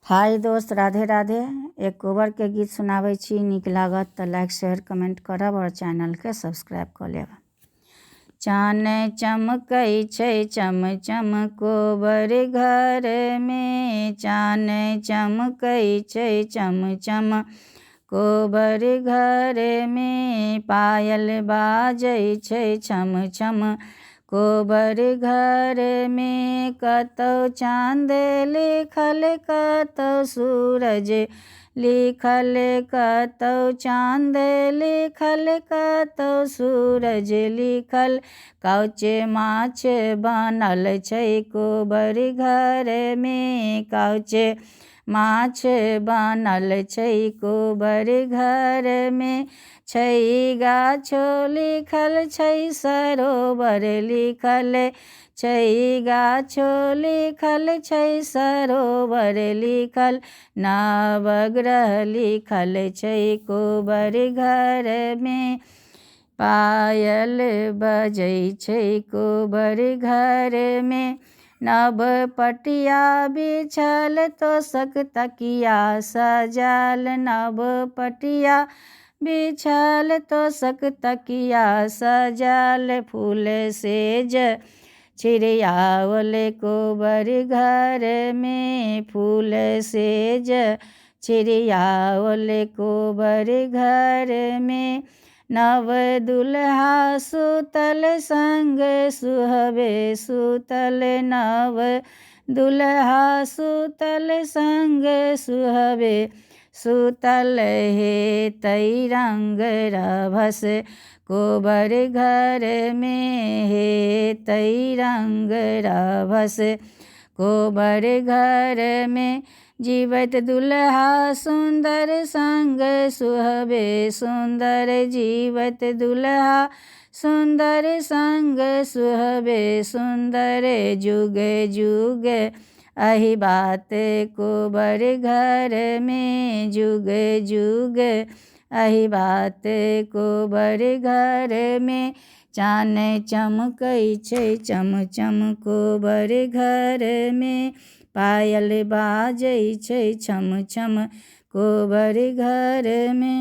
हाय दोस्त, राधे राधे। एक कोबर के गीत सुनाबै छी, नीक लागत तऽ लाइक शेयर कमेंट करब और चैनल के सब्सक्राइब कऽ लेब। चान चमकै छै चम चम कोबर घर में, चान चमकै छै चम चम कोबर घर में, पायल बाजै छै छम छम कोबर घर में। कतौ चाँद लिखल कतौ सूरज लिखल, कतौ चाँद लिखल कतौ सूरज लिखल, काउचे माछ बनल छै कोबर घर में, काउचे माछ बनल छै कोबर घर में। छै गाछो लिखल छै सरोवर लिखल, छै गाछो लिखल छै सरोवर लिखल, नवग्रह लिखल छै कोबर घर में। पायल बजै छै कोबर घर में, नव पटिया बिछल तोसक तकिया सजल, नव पटिया बिछल तोसक तकिया सजल, फूल सेज छिड़ियावल कोबर घर में, फूल सेज छिड़ियावल कोबर घर में। नव दुल्हा सुतल संग सुहबे सुतल, नव दुल्हा सुतल संग सुहबे सुतल, हे तै रंग रभस कोबर घर में, हे तै रंग रभस कोबर घर में। जीवत दुल्हा सुंदर संग सुहबे सुंदर, जीवत दुल्हा सुंदर संग सुहबे सुंदर, जुग जुग अहि बात कोबर घर में, जुग जुग अहि बात कोबर घर में। चान चमकै छै चम चम कोबर घर में, पायल बाजै छै छम छम कोबर घर में।